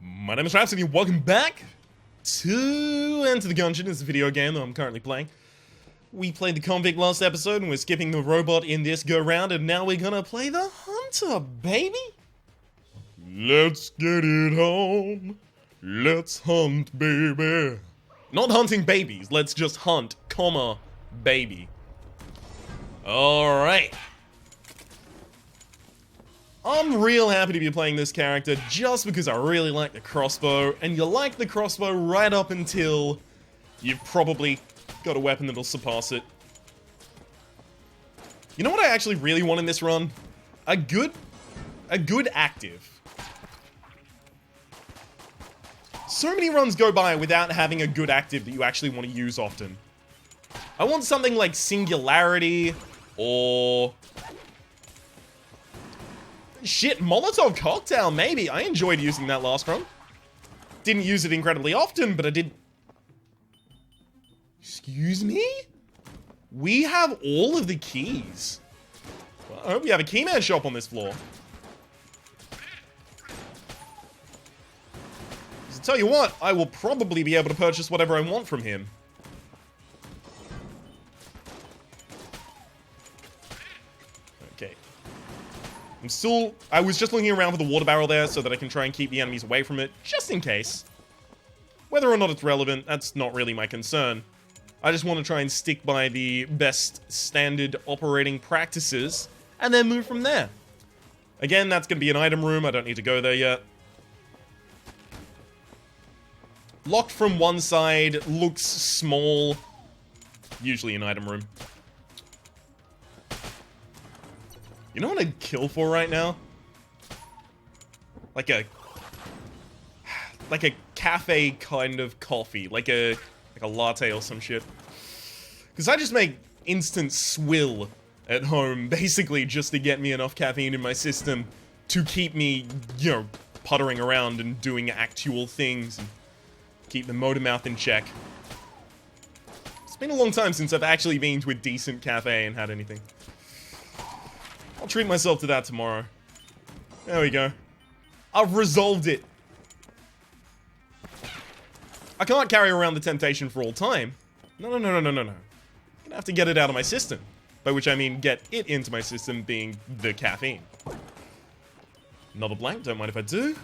My name is Rhapsody, and welcome back to Enter the Gungeon. It's a video game that I'm currently playing. We played the convict last episode, and we're skipping the robot in this go-round, and now we're gonna play the hunter, baby! Let's get it on. Let's hunt, baby. Not hunting babies, let's just hunt, comma, baby. Alright. I'm real happy to be playing this character just because I really like the crossbow, and you like the crossbow right up until you've probably got a weapon that'll surpass it. You know what I actually really want in this run? A good active. So many runs go by without having a good active that you actually want to use often. I want something like Singularity, or... shit, Molotov Cocktail, maybe. I enjoyed using that last run. Didn't use it incredibly often, but I did... Excuse me? We have all of the keys. Well, I hope we have a keyman shop on this floor. So tell you what, I will probably be able to purchase whatever I want from him. Okay. I was just looking around for the water barrel there so that I can try and keep the enemies away from it, just in case. Whether or not it's relevant, that's not really my concern. I just want to try and stick by the best standard operating practices, and then move from there. Again, that's going to be an item room, I don't need to go there yet. Locked from one side, looks small. Usually an item room. You know what I'd kill for right now? Like a cafe kind of coffee, like a latte or some shit. Because I just make instant swill at home, basically just to get me enough caffeine in my system to keep me, you know, puttering around and doing actual things and keep the motor mouth in check. It's been a long time since I've actually been to a decent cafe and had anything. I'll treat myself to that tomorrow. There we go. I've resolved it. I can't carry around the temptation for all time. No. I'm gonna have to get it out of my system. By which I mean get it into my system, being the caffeine. Another blank, don't mind if I do.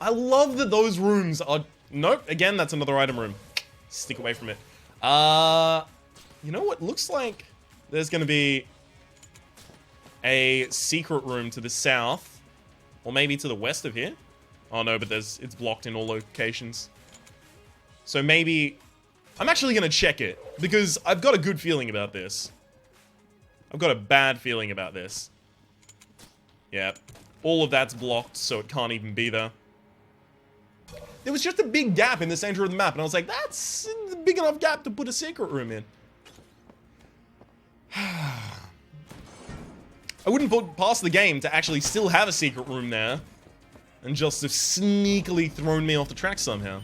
I love that those rooms are... Nope, again, that's another item room. Stick away from it. You know what? Looks like there's gonna be a secret room to the south. Or maybe to the west of here. Oh no, but it's blocked in all locations. So maybe... I'm actually gonna check it, because I've got a good feeling about this. I've got a bad feeling about this. Yeah, all of that's blocked, so it can't even be there. There was just a big gap in the center of the map, and I was like, that's a big enough gap to put a secret room in. I wouldn't put past the game to actually still have a secret room there, and just have sneakily thrown me off the track somehow.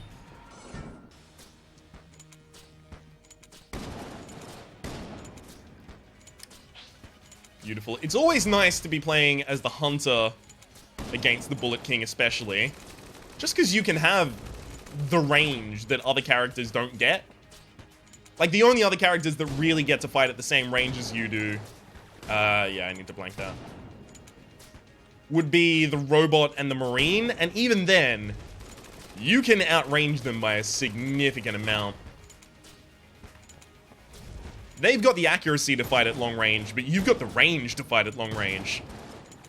Beautiful. It's always nice to be playing as the hunter against the Bullet King especially. Just because you can have the range that other characters don't get. Like, the only other characters that really get to fight at the same range as you do... yeah, I need to blank that. Would be the robot and the marine, and even then, you can outrange them by a significant amount. They've got the accuracy to fight at long range, but you've got the range to fight at long range.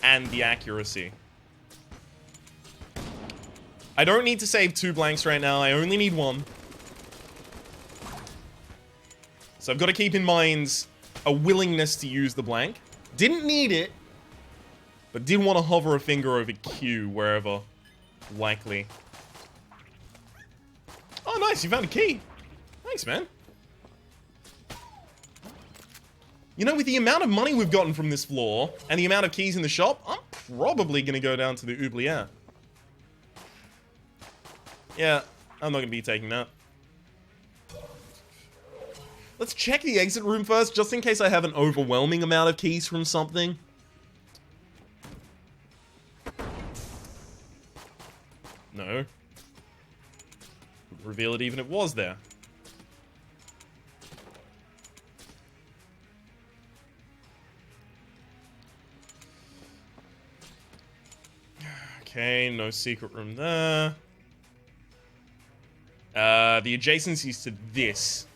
And the accuracy. I don't need to save 2 blanks right now, I only need 1. So I've got to keep in mind a willingness to use the blank. Didn't need it, but did want to hover a finger over Q wherever likely. Oh nice, you found a key. Thanks, man. You know, with the amount of money we've gotten from this floor, and the amount of keys in the shop, I'm probably going to go down to the oubliette. Yeah, I'm not going to be taking that. Let's check the exit room first, just in case I have an overwhelming amount of keys from something. No. Would reveal it even if it was there. Okay, no secret room there. The adjacencies to this,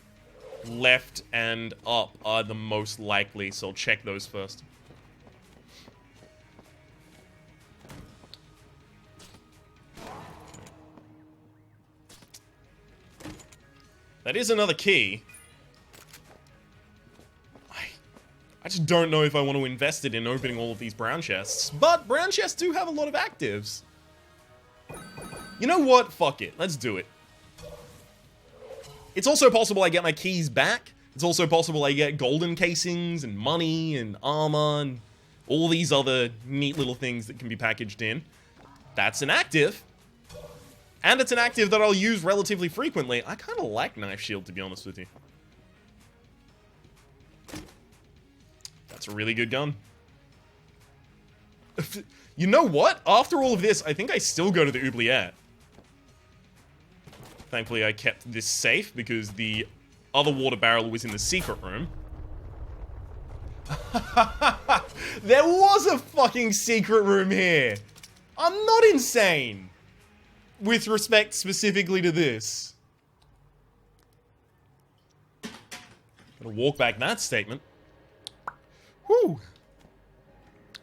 left and up, are the most likely, so I'll check those first. That is another key. I just don't know if I want to invest it in opening all of these brown chests. But brown chests do have a lot of actives. You know what? Fuck it. Let's do it. It's also possible I get my keys back. It's also possible I get golden casings and money and armor and all these other neat little things that can be packaged in. That's an active. And it's an active that I'll use relatively frequently. I kind of like Knife Shield, to be honest with you. That's a really good gun. You know what? After all of this, I think I still go to the oubliette. Thankfully, I kept this safe because the other water barrel was in the secret room. There was a fucking secret room here. I'm not insane. With respect specifically to this. Gonna walk back that statement. Whew.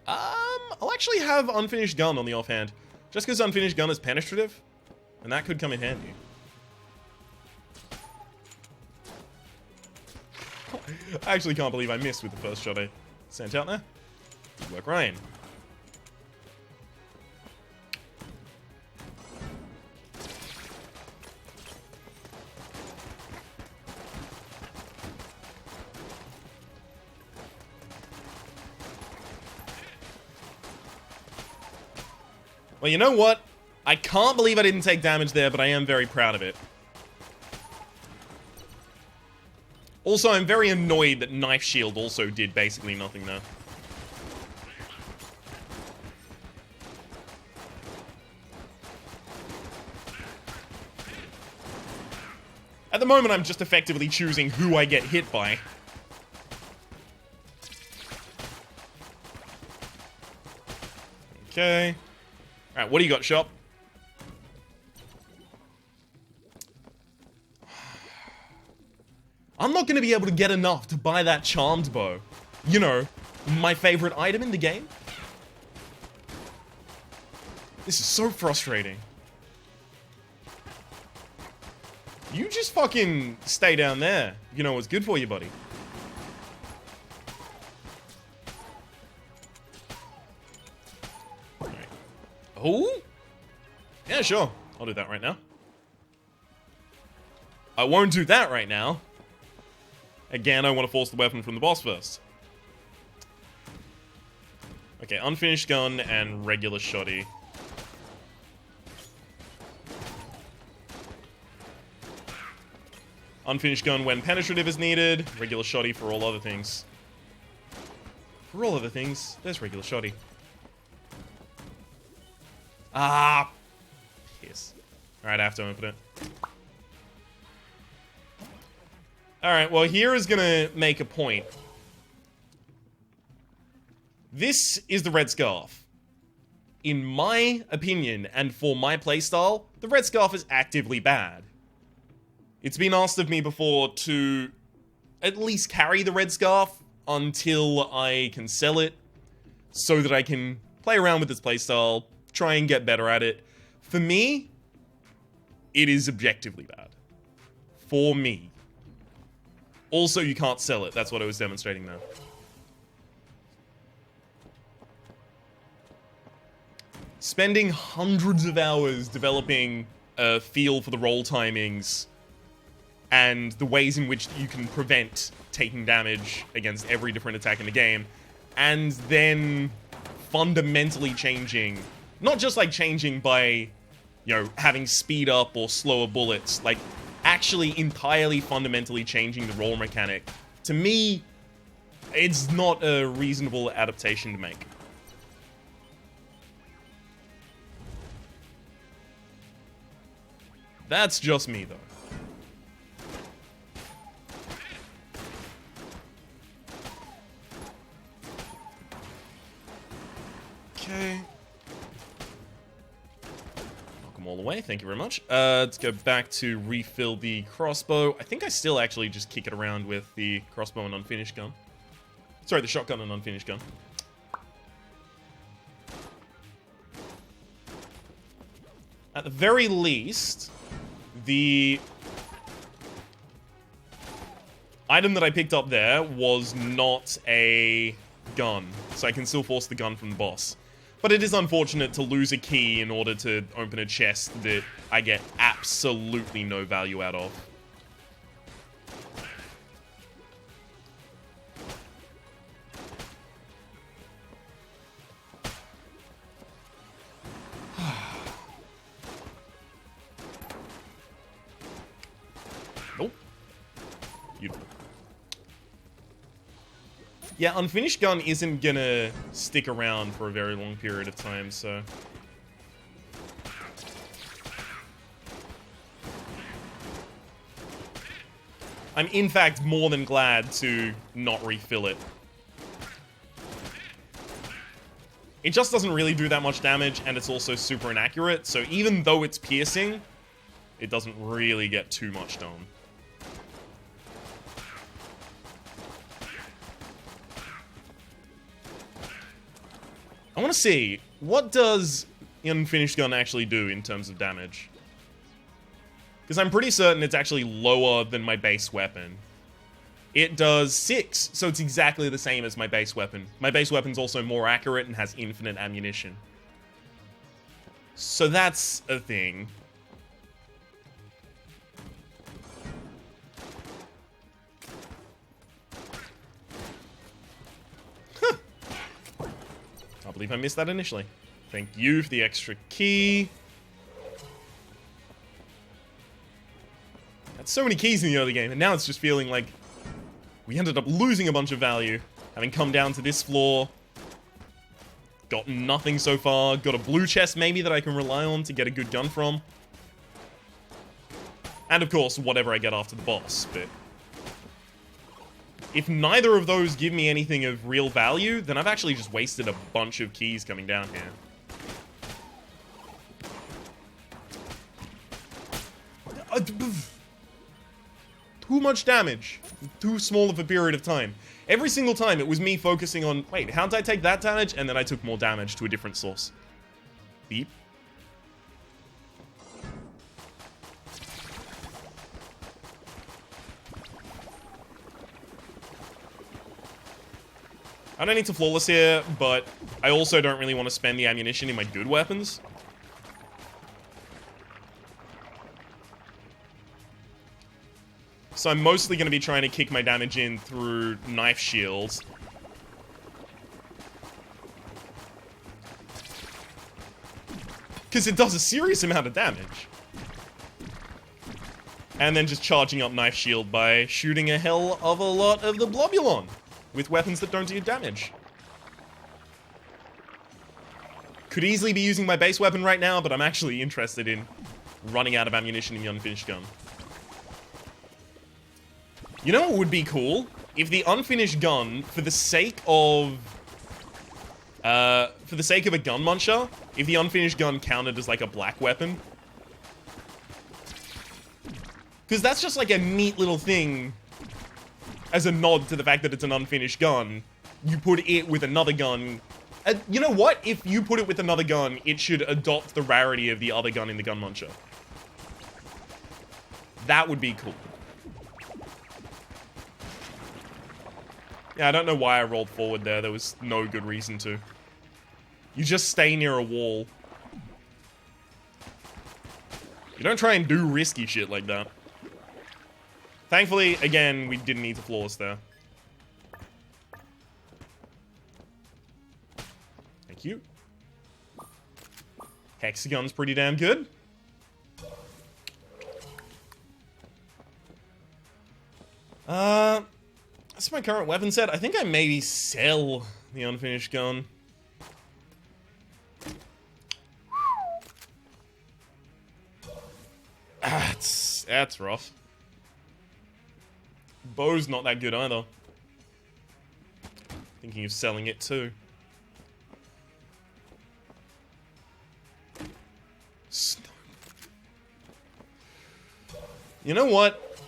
I'll actually have Unfinished Gun on the offhand. Just because Unfinished Gun is penetrative. And that could come in handy. I actually can't believe I missed with the first shot I sent out there. Good work, Ryan. Well, you know what? I can't believe I didn't take damage there, but I am very proud of it. Also, I'm very annoyed that Knife Shield also did basically nothing there. At the moment, I'm just effectively choosing who I get hit by. Okay. Alright, what do you got, Shop? I'm not going to be able to get enough to buy that charmed bow. You know, my favorite item in the game. This is so frustrating. You just fucking stay down there. You know what's good for you, buddy. Oh? Yeah, sure. I'll do that right now. I won't do that right now. Again, I want to force the weapon from the boss first. Okay, Unfinished Gun and regular Shoddy. Unfinished Gun when penetrative is needed. Regular Shoddy for all other things. For all other things, there's regular Shoddy. Ah! Piss. Alright, I have to open it. Alright, well, here is gonna make a point. This is the Red Scarf. In my opinion, and for my playstyle, the Red Scarf is actively bad. It's been asked of me before to at least carry the Red Scarf until I can sell it, so that I can play around with this playstyle, try and get better at it. For me, it is objectively bad. For me. Also, you can't sell it. That's what I was demonstrating now. Spending hundreds of hours developing a feel for the roll timings and the ways in which you can prevent taking damage against every different attack in the game, and then fundamentally changing, not just like changing by, you know, having speed up or slower bullets, like actually entirely fundamentally changing the roll mechanic. To me, it's not a reasonable adaptation to make. That's just me, though. Okay. Knock them all away. Thank you very much. Let's go back to refill the crossbow. I think I still actually just kick it around with the crossbow and unfinished gun. Sorry, the shotgun and unfinished gun. At the very least, the item that I picked up there was not a gun, so I can still force the gun from the boss. But it is unfortunate to lose a key in order to open a chest that I get absolutely no value out of. Nope. Beautiful. Yeah, unfinished gun isn't gonna stick around for a very long period of time, so... I'm in fact more than glad to not refill it. It just doesn't really do that much damage, and it's also super inaccurate, so even though it's piercing, it doesn't really get too much done. I want to see, what does the unfinished gun actually do in terms of damage? Because I'm pretty certain it's actually lower than my base weapon. It does 6, so it's exactly the same as my base weapon. My base weapon's also more accurate and has infinite ammunition. So that's a thing. I believe I missed that initially. Thank you for the extra key. That's so many keys in the early game, and now it's just feeling like we ended up losing a bunch of value, having come down to this floor. Got nothing so far. Got a blue chest maybe that I can rely on to get a good gun from. And of course, whatever I get after the boss, but... if neither of those give me anything of real value, then I've actually just wasted a bunch of keys coming down here. Too much damage. Too small of a period of time. Every single time it was me focusing on, wait, how did I take that damage? And then I took more damage to a different source. Beep. I don't need to flawless here, but I also don't really want to spend the ammunition in my good weapons. So I'm mostly going to be trying to kick my damage in through knife shields. Because it does a serious amount of damage. And then just charging up knife shield by shooting a hell of a lot of the Blobulon with weapons that don't do damage. Could easily be using my base weapon right now, but I'm actually interested in running out of ammunition in the unfinished gun. You know what would be cool? If the unfinished gun, for the sake of a gun muncher, if the unfinished gun counted as like a black weapon. Because that's just like a neat little thing as a nod to the fact that it's an unfinished gun. You put it with another gun. You know what? If you put it with another gun, it should adopt the rarity of the other gun in the gun muncher. That would be cool. Yeah, I don't know why I rolled forward there. There was no good reason to. You just stay near a wall. You don't try and do risky shit like that. Thankfully, again, we didn't need to flawless there. Thank you. Hexagon's pretty damn good. That's my current weapon set. I think I maybe sell the unfinished gun. That's rough. Bow's not that good either. Thinking of selling it too. You know what?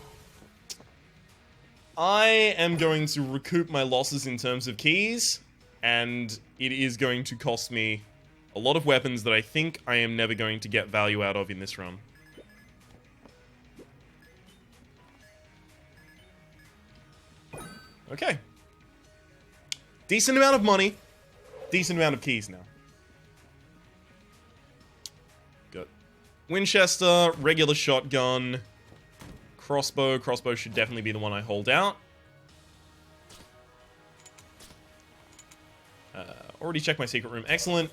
I am going to recoup my losses in terms of keys, and it is going to cost me a lot of weapons that I think I am never going to get value out of in this run. Okay. Decent amount of money. Decent amount of keys now. Got Winchester, regular shotgun, crossbow. Crossbow should definitely be the one I hold out. Already checked my secret room. Excellent.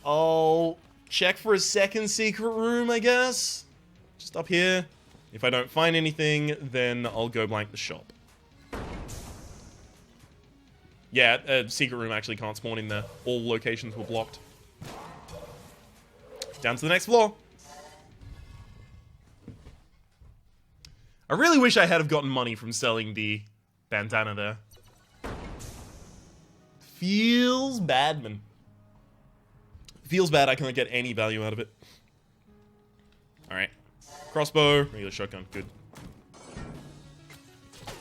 I'll check for a second secret room, I guess. Just up here. If I don't find anything, then I'll go blank the shop. Yeah, secret room actually can't spawn in there. All locations were blocked. Down to the next floor. I really wish I had have gotten money from selling the bandana there. Feels bad, man. Feels bad I can't get any value out of it. Alright. Crossbow, regular shotgun, good.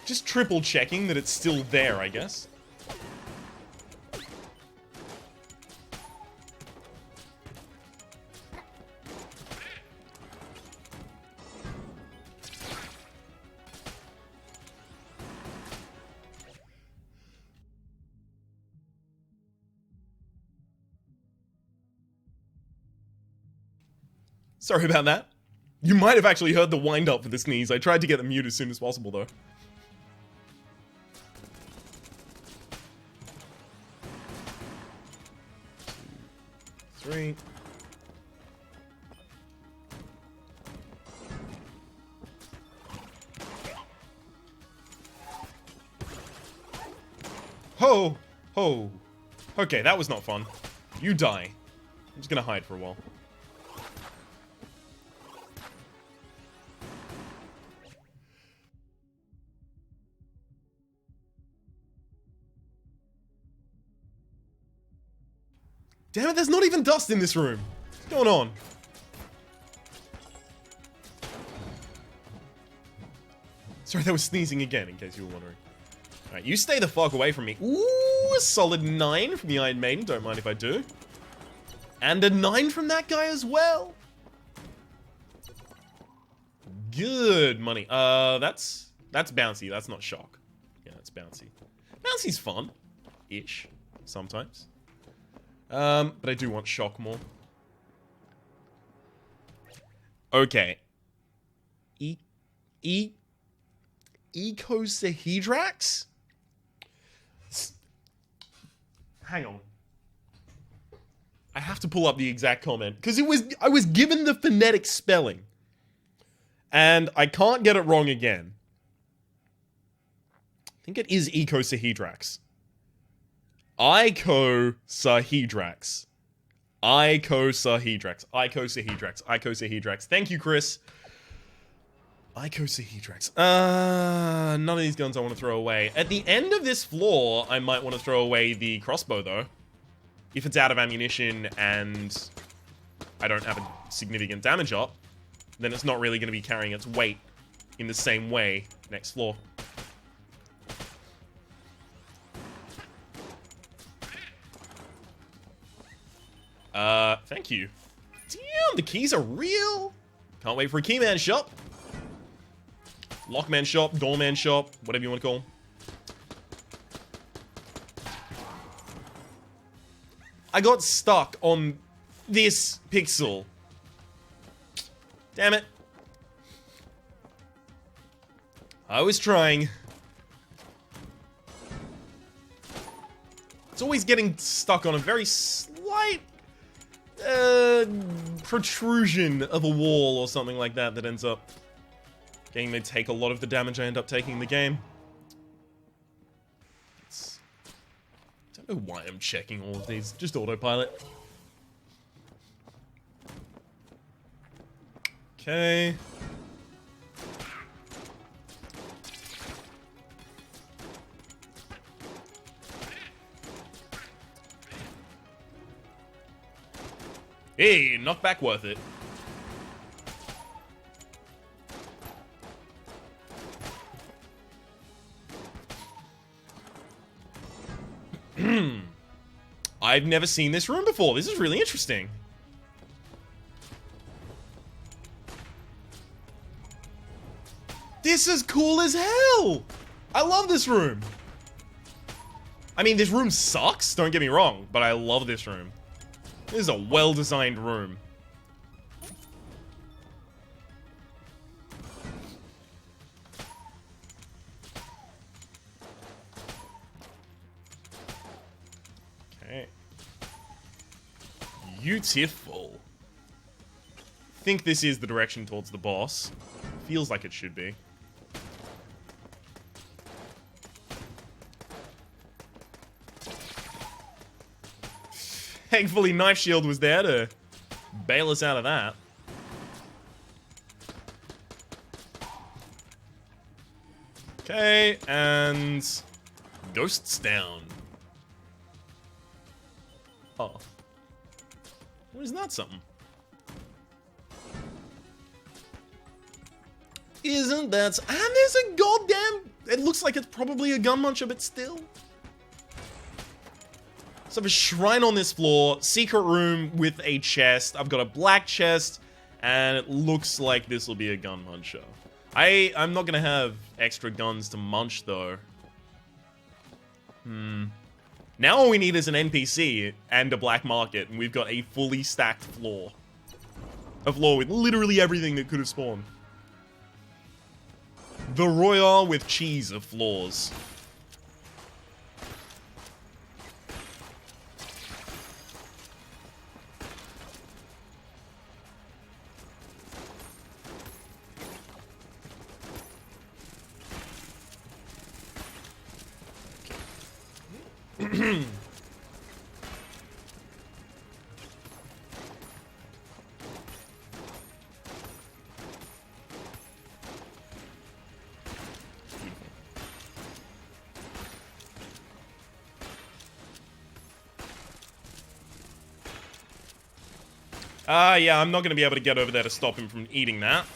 Just triple checking that it's still there, I guess. Sorry about that. You might have actually heard the wind-up for the sneeze. I tried to get the mute as soon as possible, though. 2, 3. Ho! Ho! Okay, that was not fun. You die. I'm just gonna hide for a while. Damn it, there's not even dust in this room. What's going on? Sorry, that was sneezing again, in case you were wondering. Alright, you stay the fuck away from me. Ooh, a solid 9 from the Iron Maiden. Don't mind if I do. And a 9 from that guy as well. Good money. That's bouncy. That's not shock. Yeah, that's bouncy. Bouncy's fun. Ish. Sometimes. But I do want shock more. Okay. Ecosahedra? Hang on. I have to pull up the exact comment, because I was given the phonetic spelling. And I can't get it wrong again. I think it is Ecosahedra. Icosahedra. Icosahedra. Icosahedra. Icosahedra. Thank you, Chris. Icosahedra. None of these guns I want to throw away. At the end of this floor, I might want to throw away the crossbow, though. If it's out of ammunition and I don't have a significant damage up, then it's not really going to be carrying its weight in the same way next floor. Thank you. Damn, the keys are real. Can't wait for a keyman shop. Lockman shop, doorman shop, whatever you want to call them. I got stuck on this pixel. Damn it. I was trying. It's always getting stuck on a very slight protrusion of a wall or something like that that ends up getting me to take a lot of the damage I end up taking in the game. I don't know why I'm checking all of these. Just autopilot. Okay. Hey, knockback worth it. I've never seen this room before. This is really interesting. This is cool as hell! I love this room. I mean, this room sucks, don't get me wrong, but I love this room. This is a well-designed room. Okay. Beautiful. I think this is the direction towards the boss. Feels like it should be. Thankfully, Knife Shield was there to bail us out of that. Okay, and ghosts down. Oh. What is that something? Isn't that... And there's a goddamn... It looks like it's probably a gun muncher, but still. So I have a shrine on this floor, secret room with a chest. I've got a black chest, and it looks like this will be a gun muncher. I'm not gonna have extra guns to munch, though. Now all we need is an NPC and a black market, and we've got a fully stacked floor. A floor with literally everything that could have spawned. The Royale with cheese of floors. Yeah, I'm not going to be able to get over there to stop him from eating that.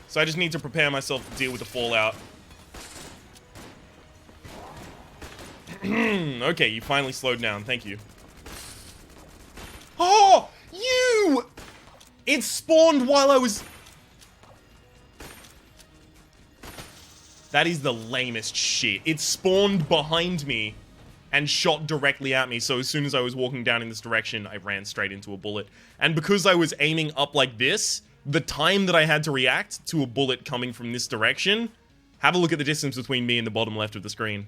So I just need to prepare myself to deal with the fallout. Okay, you finally slowed down. Thank you. Oh! You! It spawned while I was... That is the lamest shit. It spawned behind me and shot directly at me, so as soon as I was walking down in this direction, I ran straight into a bullet. And because I was aiming up like this, the time that I had to react to a bullet coming from this direction... Have a look at the distance between me and the bottom left of the screen.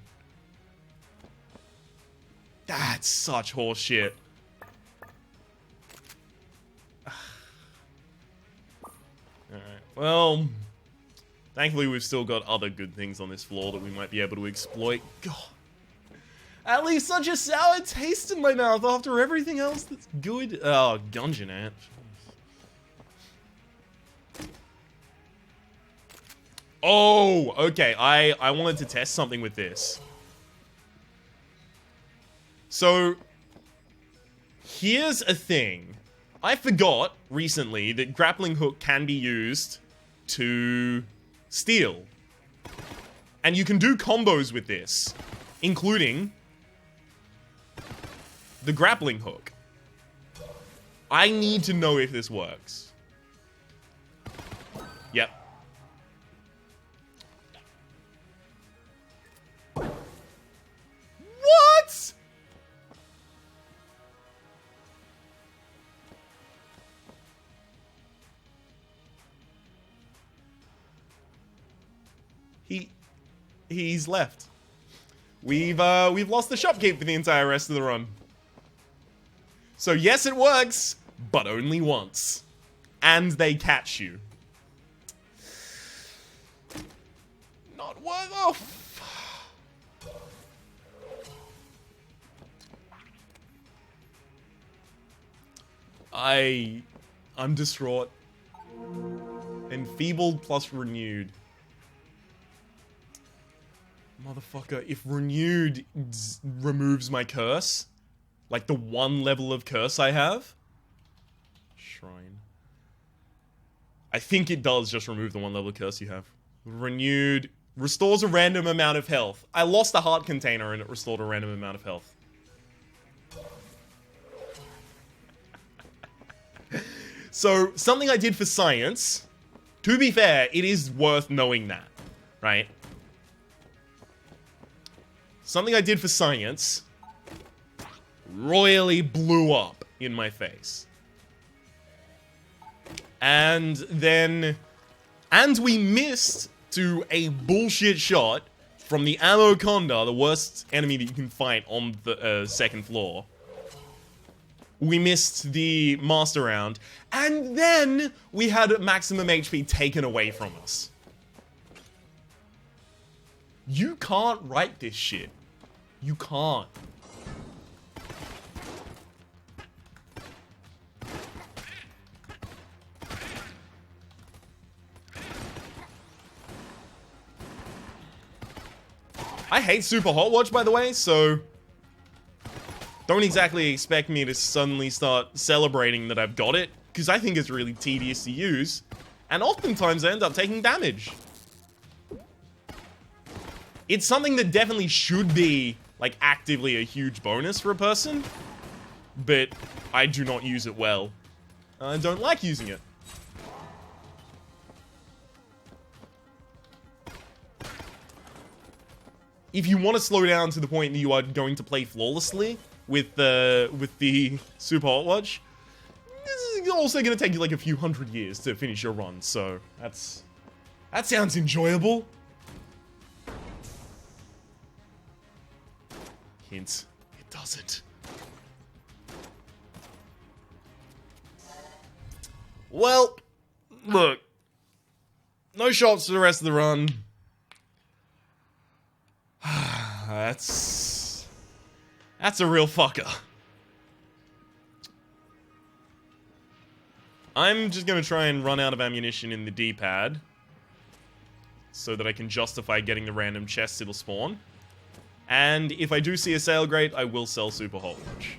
That's such horse shit. Alright, well... Thankfully, we've still got other good things on this floor that we might be able to exploit. God. At least such a sour taste in my mouth after everything else that's good. Oh, Gungeon ant. Oh, okay. I wanted to test something with this. So, here's a thing. I forgot recently that grappling hook can be used to steal. And you can do combos with this, including the grappling hook. I need to know if this works. Yep. What? He's left. We've lost the shopkeep for the entire rest of the run. So yes, it works, but only once. And they catch you. Not worth off. I'm distraught. Enfeebled plus Renewed. Motherfucker, if Renewed removes my curse, like the one level of curse I have. Shrine. I think it does just remove the one level of curse you have. Renewed. Restores a random amount of health. I lost a heart container and it restored a random amount of health. So, something I did for science. To be fair, it is worth knowing that. Right? Something I did for science royally blew up in my face. And then... And we missed to a bullshit shot from the Amoconda, the worst enemy that you can fight on the second floor. We missed the master round. And then we had maximum HP taken away from us. You can't write this shit. You can't. I hate Super Hot Watch, by the way, so don't exactly expect me to suddenly start celebrating that I've got it, because I think it's really tedious to use, and oftentimes I end up taking damage. It's something that definitely should be, like, actively a huge bonus for a person, but I do not use it well. I don't like using it. If you want to slow down to the point that you are going to play flawlessly with the Super Hot Watch, this is also going to take you like a few hundred years to finish your run, so that sounds enjoyable. Hint, it doesn't. Well, look, no shots for the rest of the run. That's a real fucker. I'm just gonna try and run out of ammunition in the D-pad so that I can justify getting the random chests it'll spawn. And if I do see a sale grade, I will sell Super Hot Watch.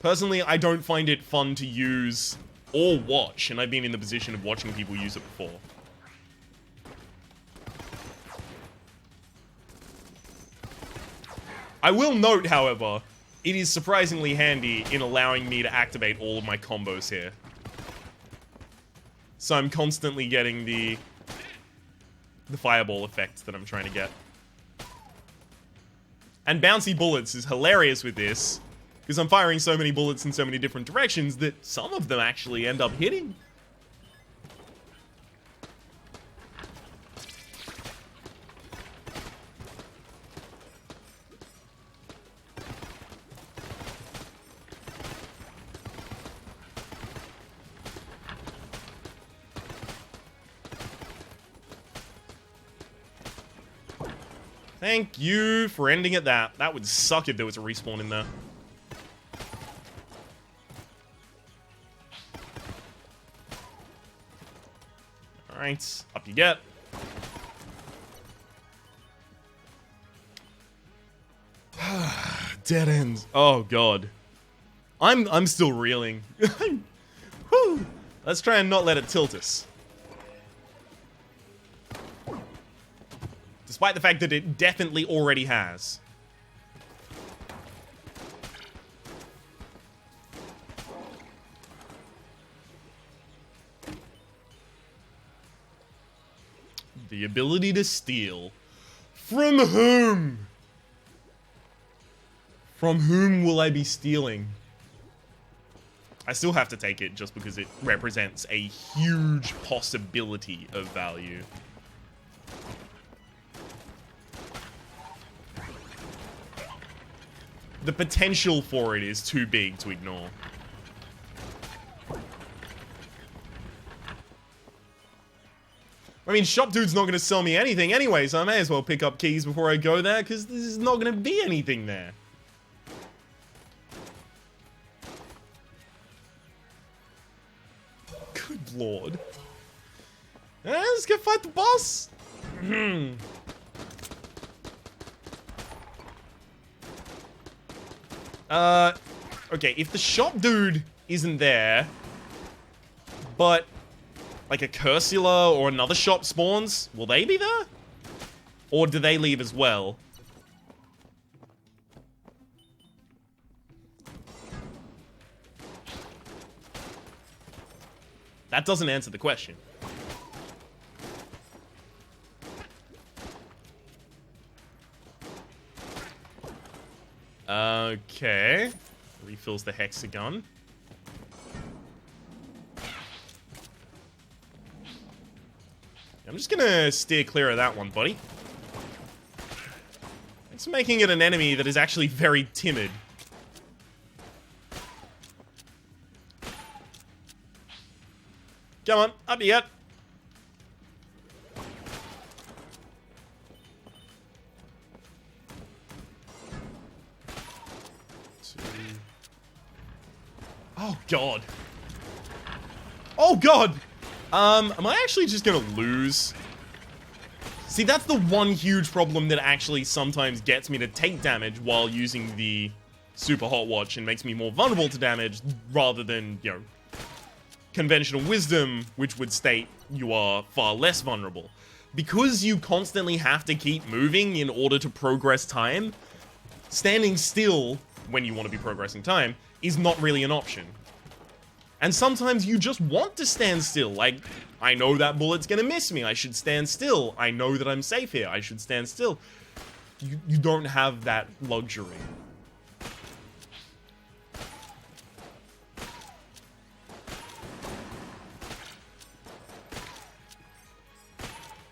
Personally, I don't find it fun to use or watch, and I've been in the position of watching people use it before. I will note, however, it is surprisingly handy in allowing me to activate all of my combos here. So I'm constantly getting the fireball effect that I'm trying to get. And bouncy bullets is hilarious with this, because I'm firing so many bullets in so many different directions that some of them actually end up hitting. Thank you for ending at that. That would suck if there was a respawn in there. Alright, up you get. Dead ends. Oh god. I'm still reeling. Whew. Let's try and not let it tilt us. Despite the fact that it definitely already has. The ability to steal. From whom? From whom will I be stealing? I still have to take it just because it represents a huge possibility of value. The potential for it is too big to ignore. I mean, shop dude's not gonna sell me anything anyway, so I may as well pick up keys before I go there, because there's not gonna be anything there. Good lord. Let's go fight the boss! Okay, if the shop dude isn't there, but like a Cursula or another shop spawns, will they be there? Or do they leave as well? That doesn't answer the question. Okay. Refills the hexagon. I'm just gonna steer clear of that one, buddy. Thanks for making it an enemy that is actually very timid. Come on, up you get. Oh god. Oh god! Am I actually just gonna lose? See, that's the one huge problem that actually sometimes gets me to take damage while using the Super Hot Watch and makes me more vulnerable to damage rather than, you know, conventional wisdom, which would state you are far less vulnerable. Because you constantly have to keep moving in order to progress time, standing still when you want to be progressing time is not really an option. And sometimes you just want to stand still, like, I know that bullet's gonna miss me, I should stand still. I know that I'm safe here, I should stand still. You don't have that luxury.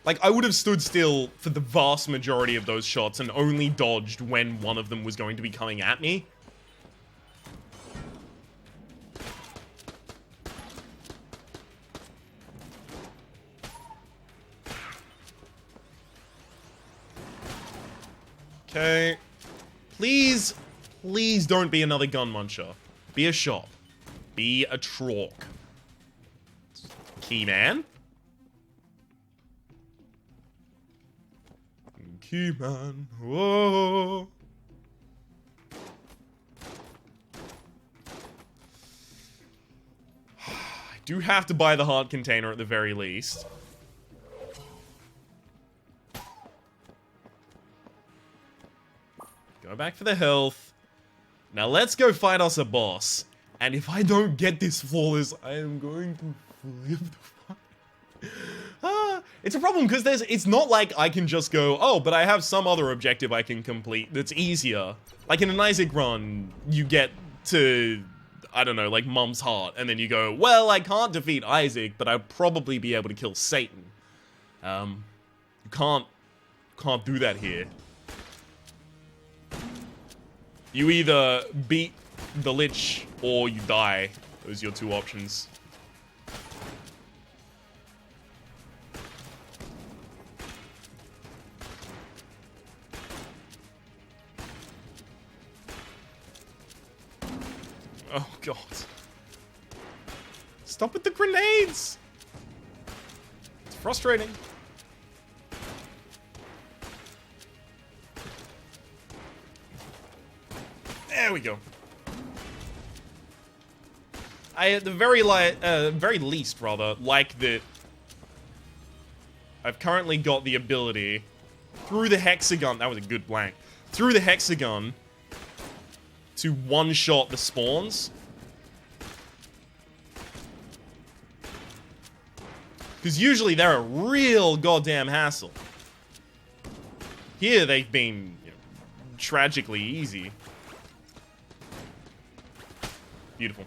Like, I would have stood still for the vast majority of those shots and only dodged when one of them was going to be coming at me. Okay. Please, please don't be another gun muncher. Be a shop. Be a trork. Keyman. Keyman. Whoa. I do have to buy the heart container at the very least. Go back for the health. Now let's go fight us a boss. And if I don't get this flawless, I am going to flip the fuck. It's a problem because it's not like I can just go, oh, but I have some other objective I can complete that's easier. Like in an Isaac run, you get to, I don't know, like Mum's Heart, and then you go, well, I can't defeat Isaac, but I'll probably be able to kill Satan. You can't do that here. You either beat the Lich or you die. Those are your two options. Oh god. Stop with the grenades! It's frustrating. There we go. I, at the very least, rather, like that I've currently got the ability, through the hexagon, that was a good blank, through the hexagon, to one-shot the spawns. Because usually they're a real goddamn hassle. Here they've been, you know, tragically easy. Beautiful.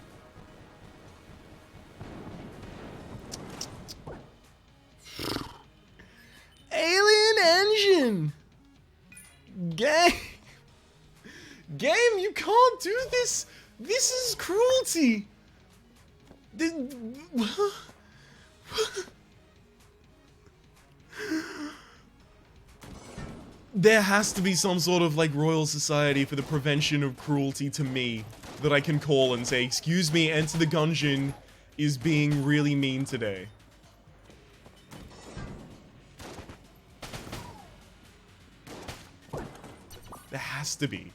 Alien engine! Game! Game, you can't do this! This is cruelty! There has to be some sort of, like, Royal Society for the Prevention of Cruelty to me that I can call and say, excuse me, Enter the Gungeon is being really mean today. There has to be.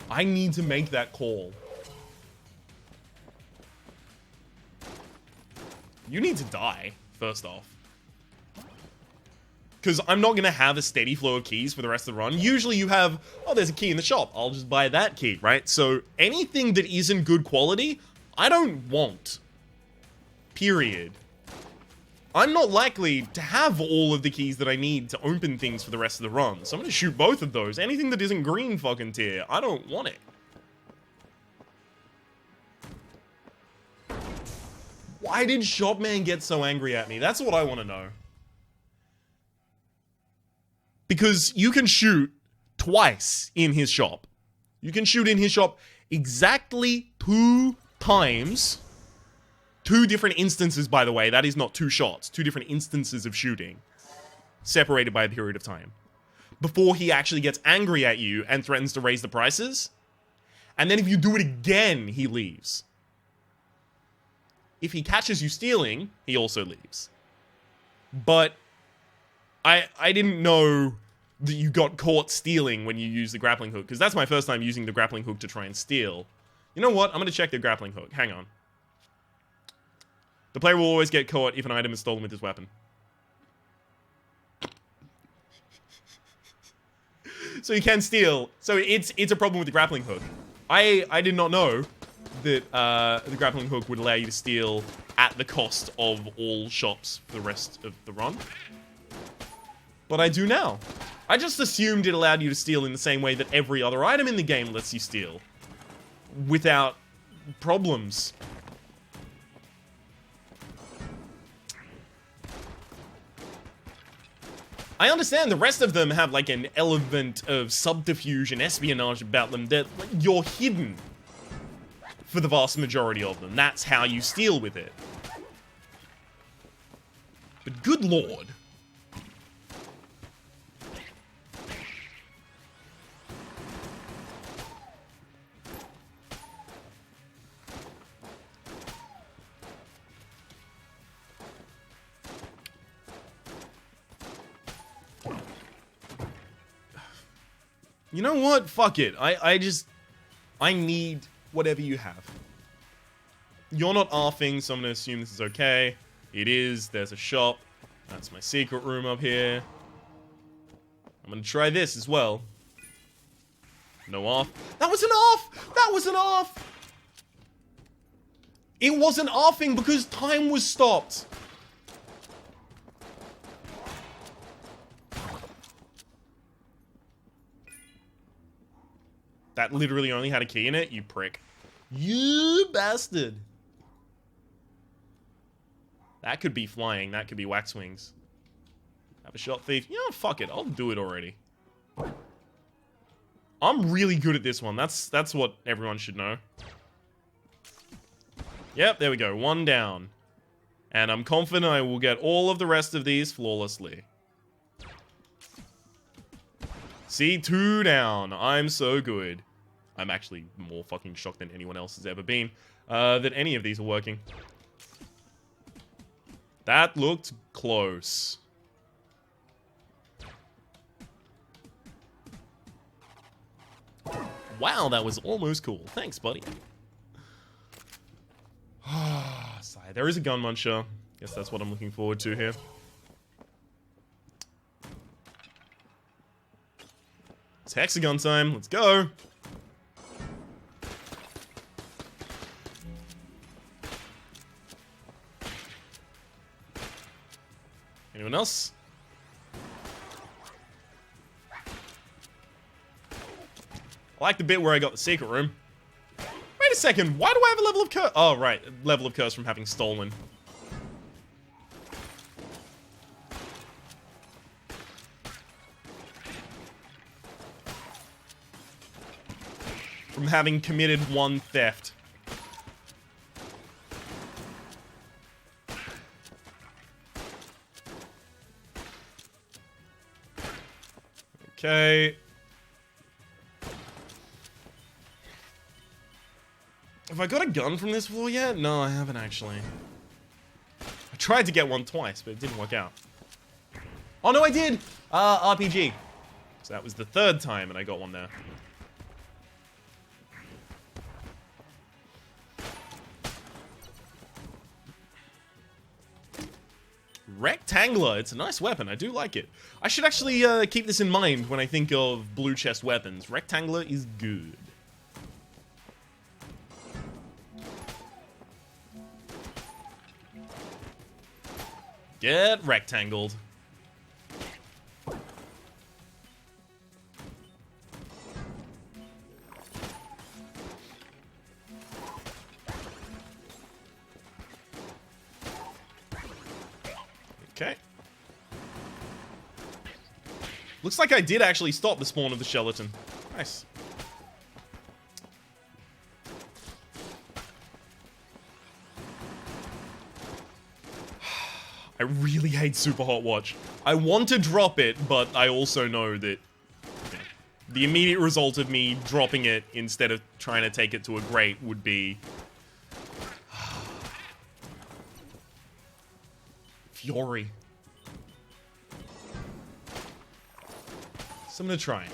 I need to make that call. You need to die, first off. Because I'm not going to have a steady flow of keys for the rest of the run. Usually you have, oh, there's a key in the shop. I'll just buy that key, right? So anything that isn't good quality, I don't want. Period. I'm not likely to have all of the keys that I need to open things for the rest of the run. So I'm going to shoot both of those. Anything that isn't green fucking tier, I don't want it. Why did Shopman get so angry at me? That's what I want to know. Because you can shoot twice in his shop. You can shoot in his shop exactly 2 times. 2 different instances, by the way. That is not 2 shots. 2 different instances of shooting. Separated by a period of time. Before he actually gets angry at you and threatens to raise the prices. And then if you do it again, he leaves. If he catches you stealing, he also leaves. But I didn't know that you got caught stealing when you used the grappling hook, because that's my first time using the grappling hook to try and steal. You know what? I'm going to check the grappling hook. Hang on. The player will always get caught if an item is stolen with his weapon. So you can steal. So it's a problem with the grappling hook. I did not know that the grappling hook would allow you to steal at the cost of all shops for the rest of the run. But I do now. I just assumed it allowed you to steal in the same way that every other item in the game lets you steal. Without problems. I understand the rest of them have like an element of subterfuge and espionage about them that like, you're hidden. For the vast majority of them. That's how you steal with it. But good lord. You know what? Fuck it. I need whatever you have. You're not arfing, so I'm going to assume this is okay. It is. There's a shop. That's my secret room up here. I'm going to try this as well. No arf. That was an arf! That was an arf! It wasn't arfing because time was stopped. That literally only had a key in it, you prick. You bastard. That could be flying. That could be wax wings. Have a shot thief. You know, fuck it. I'll do it already. I'm really good at this one. That's what everyone should know. Yep, there we go. 1 down. And I'm confident I will get all of the rest of these flawlessly. See, 2 down. I'm so good. I'm actually more fucking shocked than anyone else has ever been that any of these are working. That looked close. Wow, that was almost cool. Thanks, buddy. Sigh. There is a gun muncher. Guess that's what I'm looking forward to here. It's hexagon time. Let's go. Anyone else? I like the bit where I got the secret room. Wait a second, why do I have a level of curse? Oh, right, level of curse from having stolen. From having committed 1 theft. Okay. Have I got a gun from this floor yet? No, I haven't actually. I tried to get one twice, but it didn't work out. Oh, no, I did! RPG. So that was the third time, and I got one there. Rectangler. It's a nice weapon. I do like it. I should actually keep this in mind when I think of blue chest weapons. Rectangler is good. Get rectangled. Okay. Looks like I did actually stop the spawn of the skeleton. Nice. I really hate Super Hot Watch. I want to drop it, but I also know that the immediate result of me dropping it instead of trying to take it to a grate would be Fury. So I'm gonna try.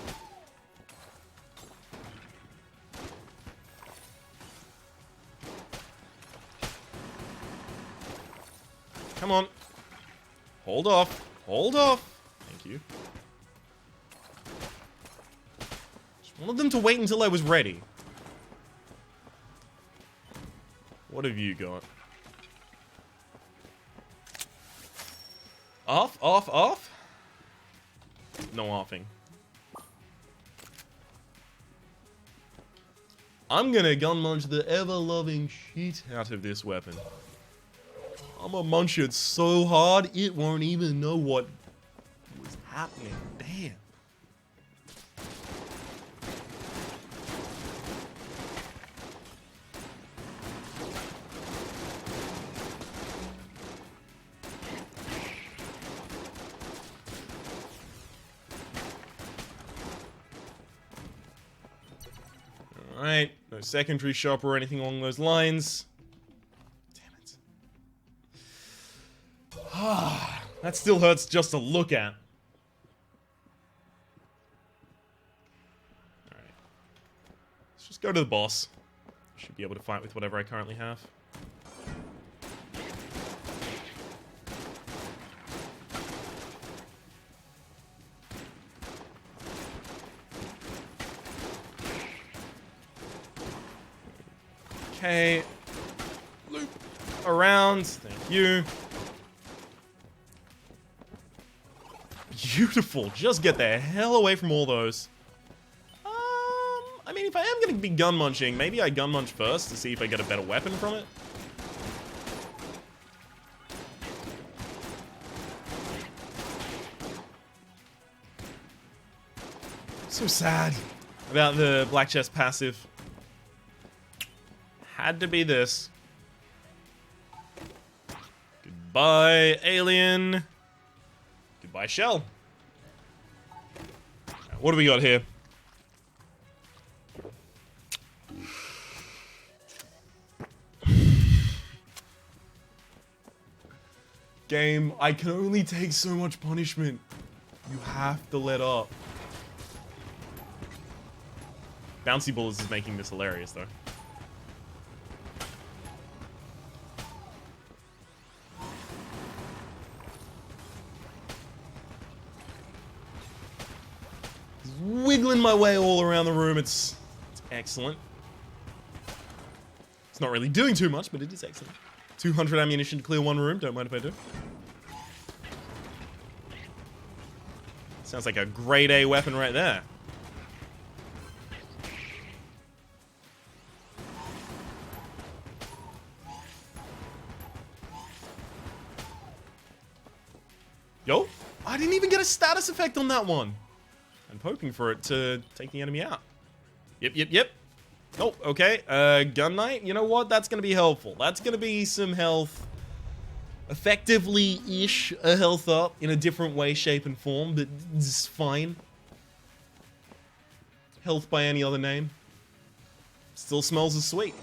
Come on. Hold off. Hold off. Thank you. Just wanted them to wait until I was ready. What have you got? Off, off, off? No offing. I'm gonna gun munch the ever-loving shit out of this weapon. I'm gonna munch it so hard, it won't even know what was happening. Damn. Alright, no secondary shop or anything along those lines. Damn it. Ah, that still hurts just to look at. Alright. Let's just go to the boss. Should be able to fight with whatever I currently have. Okay. Loop around. Thank you. Beautiful. Just get the hell away from all those. I mean, if I am going to be gun munching, maybe I gun munch first to see if I get a better weapon from it. So sad about the black chest passive. Had to be this. Goodbye, alien. Goodbye, shell. What do we got here? Game, I can only take so much punishment. You have to let up. Bouncy Bullets is making this hilarious, though. Wiggling my way all around the room. It's excellent. It's not really doing too much, but it is excellent. 200 ammunition to clear one room. Don't mind if I do. Sounds like a grade A weapon right there. Yo, I didn't even get a status effect on that one. I'm hoping for it to take the enemy out. Yep, yep, yep. Oh, okay. Gun Knight, you know what? That's going to be helpful. That's going to be some health. Effectively-ish a health up in a different way, shape, and form, but it's fine. health by any other name. Still smells as sweet.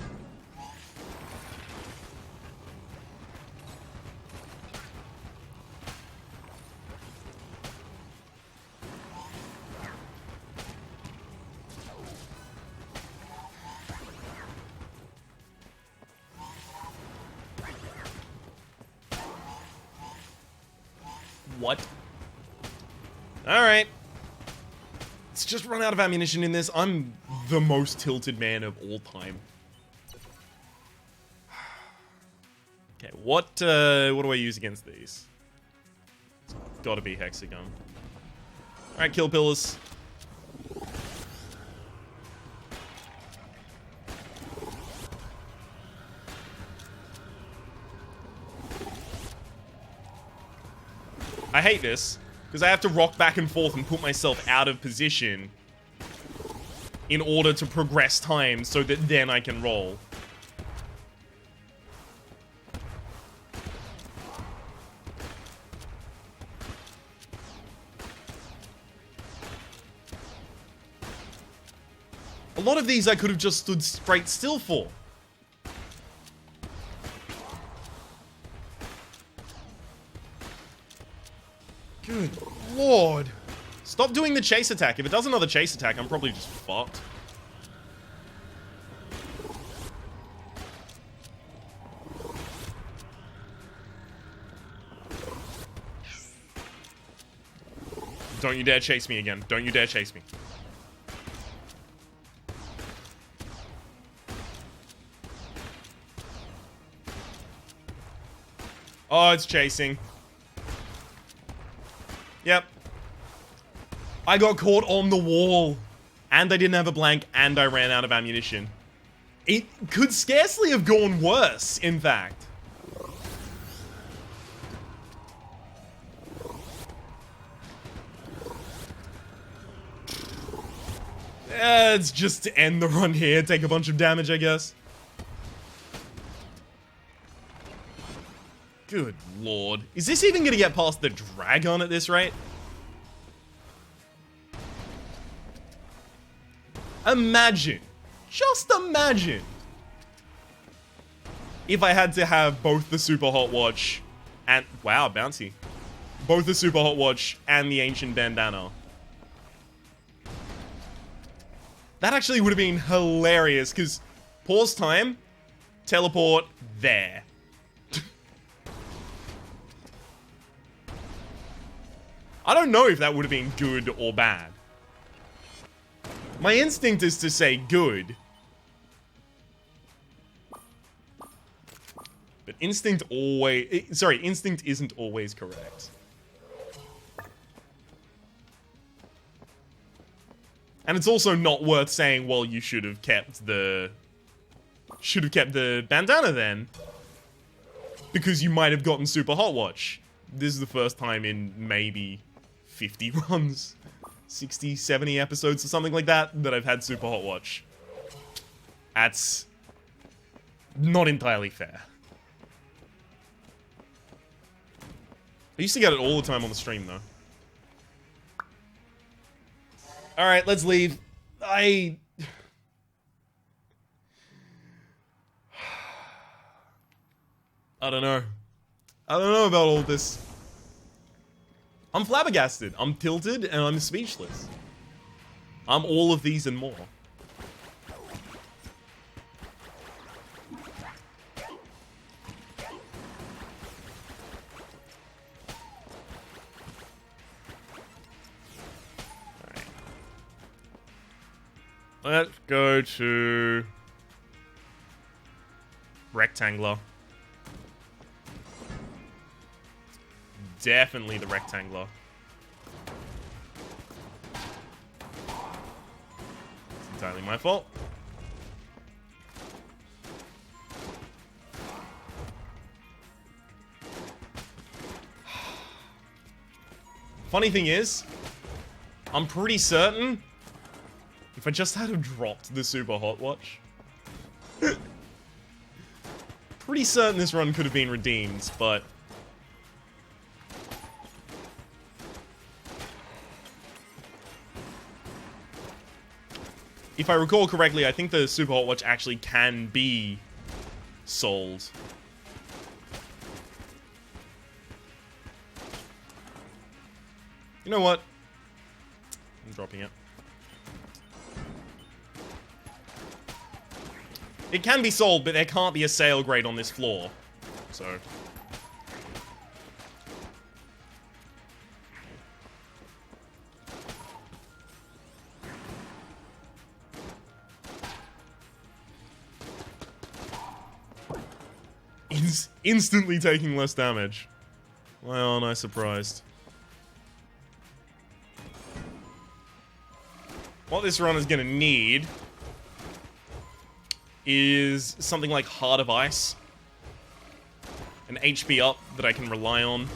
What? Alright. Let's just run out of ammunition in this. I'm the most tilted man of all time. Okay, what do I use against these? It's gotta be hexagon. Alright, kill pillars. I hate this, because I have to rock back and forth and put myself out of position in order to progress time so that then I can roll. A lot of these I could have just stood straight still for. Good lord. Stop doing the chase attack. If it does another chase attack, I'm probably just fucked. Don't you dare chase me again. Don't you dare chase me. Oh, it's chasing. Yep. I got caught on the wall. And I didn't have a blank, and I ran out of ammunition. It could scarcely have gone worse, in fact. It's just to end the run here, take a bunch of damage, I guess. Good lord. Is this even gonna get past the dragon at this rate? Imagine. Just imagine. If I had to have both the Super Hot Watch and... Wow, bouncy. Both the Super Hot Watch and the Ancient Bandana. That actually would have been hilarious, because pause time, teleport, there. I don't know if that would have been good or bad. My instinct is to say good. But instinct always... Sorry, instinct isn't always correct. And it's also not worth saying, well, you should have kept the... Should have kept the bandana then. Because you might have gotten Super Hot Watch. This is the first time in maybe 50 runs. 60, 70 episodes or something like that, that I've had Super Hot Watch. That's not entirely fair. I used to get it all the time on the stream, though. Alright, let's leave. I don't know. I don't know about all this. I'm flabbergasted. I'm tilted and I'm speechless. I'm all of these and more. Alright. Let's go to rectangular. Definitely the rectangular. It's entirely my fault. Funny thing is, I'm pretty certain if I just had dropped the Super Hot Watch, pretty certain this run could have been redeemed, but if I recall correctly, I think the Super Hot Watch actually can be sold. You know what? I'm dropping it. It can be sold, but there can't be a sale grade on this floor. So... instantly taking less damage. Why aren't I surprised? What this run is gonna need is something like Heart of Ice. An HP up that I can rely on.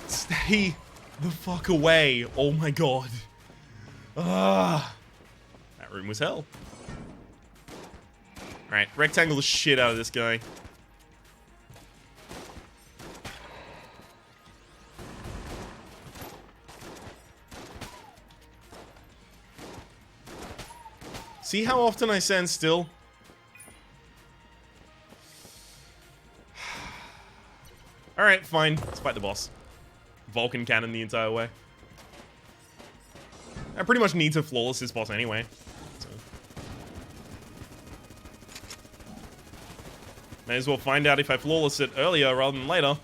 Stay the fuck away. Oh my god. Ah. That room was hell. Alright, rectangle the shit out of this guy. See how often I stand still? Alright, fine. Let's fight the boss. Vulcan cannon the entire way. I pretty much need to flawless this boss anyway. So. May as well find out if I flawless it earlier rather than later.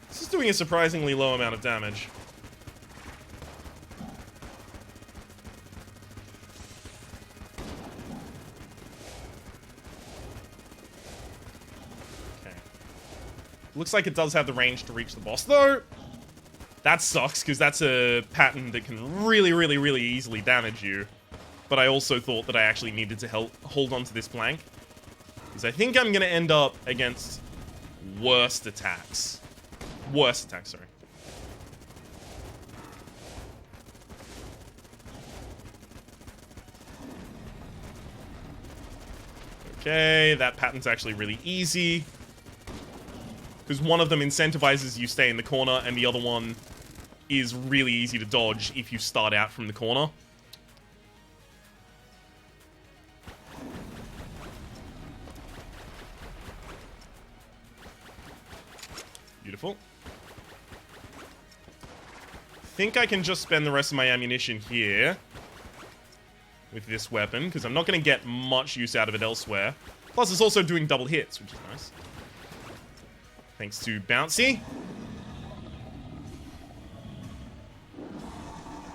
This is doing a surprisingly low amount of damage. Looks like it does have the range to reach the boss, though. That sucks, because that's a pattern that can really, really, really easily damage you. But I also thought that I actually needed to hold on to this plank. Because I think I'm going to end up against worst attacks. Worst attacks, sorry. Okay, that pattern's actually really easy. Because one of them incentivizes you stay in the corner, and the other one is really easy to dodge if you start out from the corner. Beautiful. I think I can just spend the rest of my ammunition here with this weapon, because I'm not going to get much use out of it elsewhere. Plus, it's also doing double hits, which is nice. Thanks to Bouncy.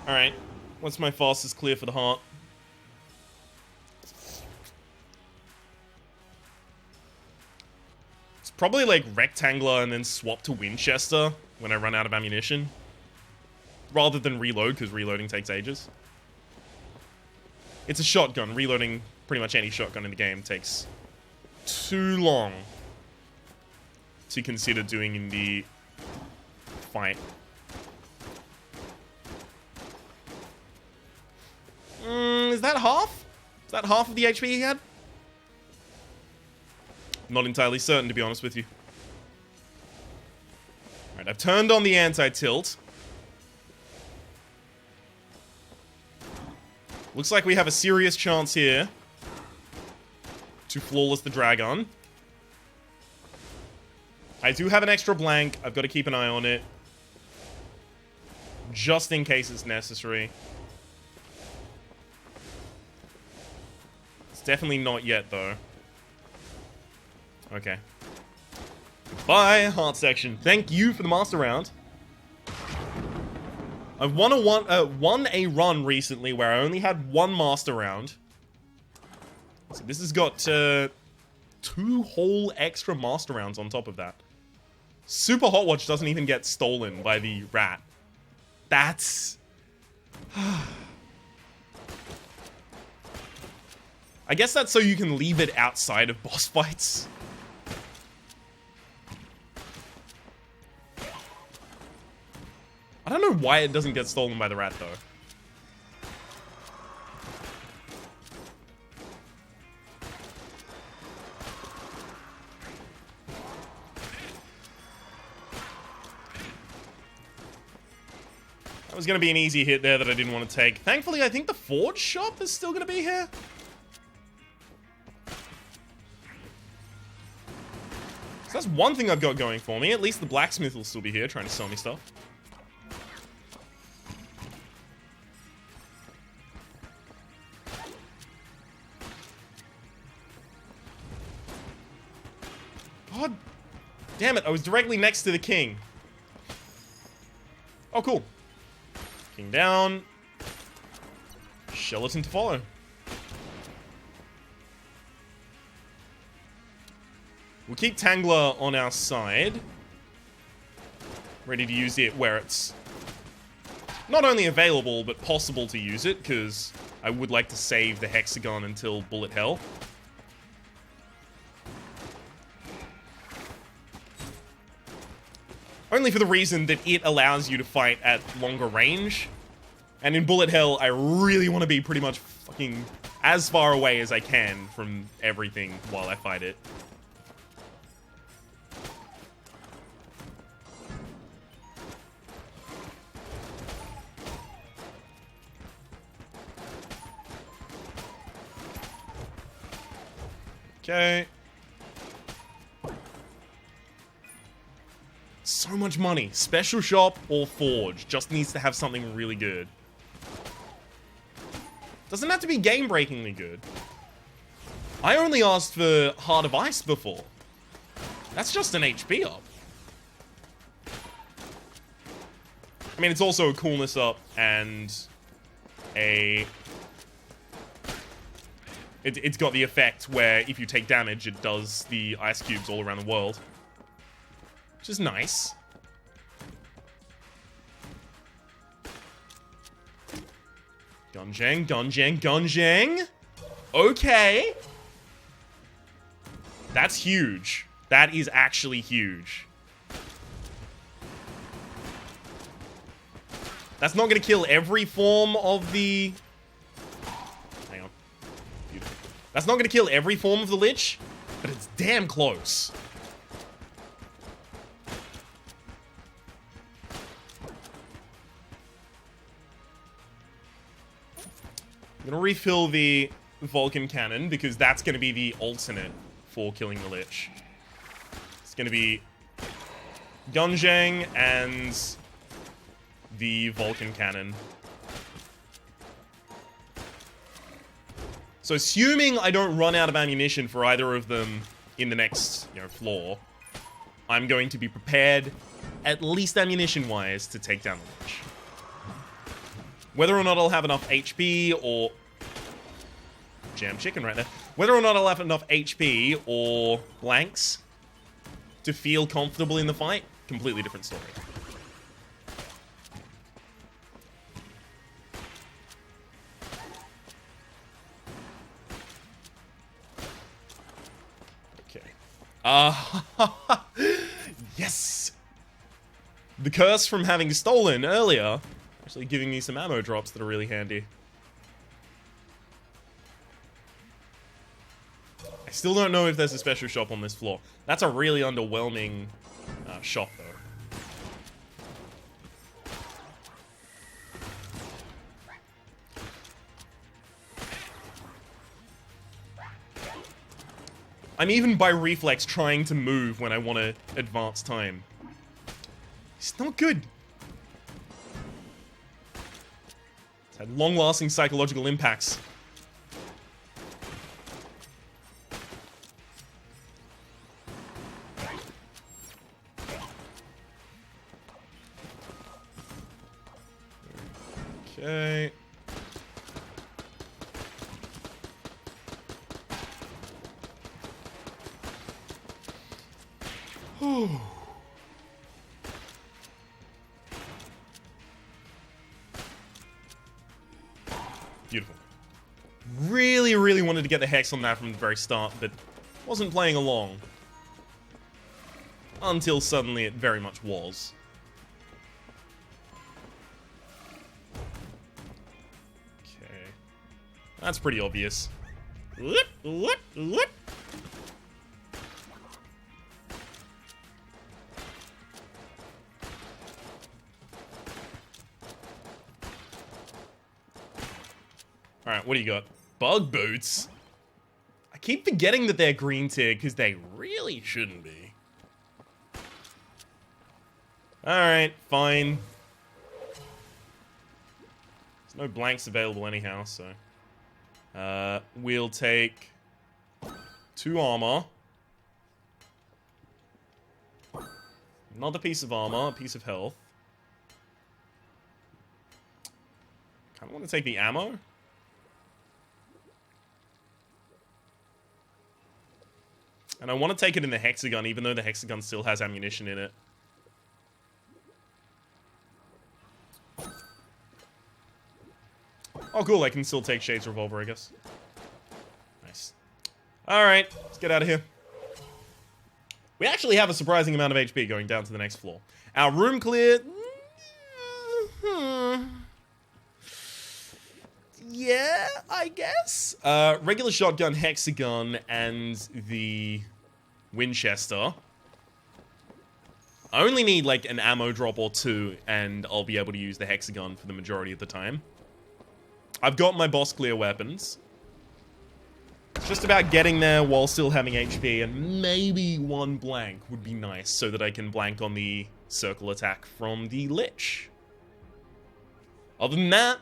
Alright. What's my fastest clear for the heart? It's probably like rectangular and then swap to Winchester when I run out of ammunition. Rather than reload, because reloading takes ages. It's a shotgun. Reloading pretty much any shotgun in the game takes too long to consider doing in the fight. Is that half? Is that half of the HP he had? Not entirely certain, to be honest with you. Alright, I've turned on the anti-tilt. Looks like we have a serious chance here to flawless the Dragon. I do have an extra blank. I've got to keep an eye on it. Just in case it's necessary. It's definitely not yet, though. Okay. Goodbye, heart section. Thank you for the master round. I've won a run recently where I only had one master round. So this has got 2 whole extra master rounds on top of that. Super Hot Watch doesn't even get stolen by the rat. That's... I guess that's so you can leave it outside of boss fights. don't know why it doesn't get stolen by the rat, though. That was going to be an easy hit there that I didn't want to take. Thankfully, I think the forge shop is still going to be here. So that's one thing I've got going for me. At least the blacksmith will still be here trying to sell me stuff. God damn it, I was directly next to the king. Oh, cool. King down. Skeleton to follow. We'll keep Tangler on our side. Ready to use it where it's not only available, but possible to use it, because I would like to save the hexagon until bullet hell. Only for the reason that it allows you to fight at longer range. And in bullet hell, I really want to be pretty much fucking as far away as I can from everything while I fight it. Okay. So much money. Special shop or forge. Just needs to have something really good. Doesn't have to be game-breakingly good. I only asked for Heart of Ice before. That's just an HP up. I mean, it's also a coolness up and a... It's got the effect where if you take damage, it does the ice cubes all around the world. Which is nice. Gungeon, Gungeon, Gungeon. Okay. That's huge. That is actually huge. That's not going to kill every form of the... Hang on. Beautiful. That's not going to kill every form of the Lich, but it's damn close. I'm going to refill the Vulcan Cannon, because that's going to be the alternate for killing the Lich. It's going to be Gungeon and the Vulcan Cannon. So assuming I don't run out of ammunition for either of them in the next, floor, I'm going to be prepared, at least ammunition-wise, to take down the Lich. Whether or not I'll have enough HP or... Jam chicken right there. Whether or not I'll have enough HP or blanks to feel comfortable in the fight, completely different story. Okay. Yes! The curse from having stolen earlier, actually giving me some ammo drops that are really handy. I still don't know if there's a special shop on this floor. That's a really underwhelming shop, though. I'm even by reflex trying to move when I want to advance time. It's not good. It's had long-lasting psychological impacts. Okay. Beautiful. Really, really wanted to get the hex on that from the very start, but wasn't playing along. Until suddenly it very much was. That's pretty obvious. Alright, what do you got? Bug boots? I keep forgetting that they're green tier, because they really shouldn't be. Alright, fine. There's no blanks available anyhow, so... we'll take 2 armor. Another piece of armor, a piece of health. Kinda want to take the ammo. And I want to take it in the hexagon, even though the hexagon still has ammunition in it. Oh, cool. I can still take Shade's revolver, I guess. Nice. Alright, let's get out of here. We actually have a surprising amount of HP going down to the next floor. Our room clear... Yeah, I guess. Regular shotgun, hexagon, and the Winchester. I only need, like, an ammo drop or 2, and I'll be able to use the hexagon for the majority of the time. I've got my boss clear weapons. It's just about getting there while still having HP, and maybe 1 blank would be nice, so that I can blank on the circle attack from the Lich. Other than that,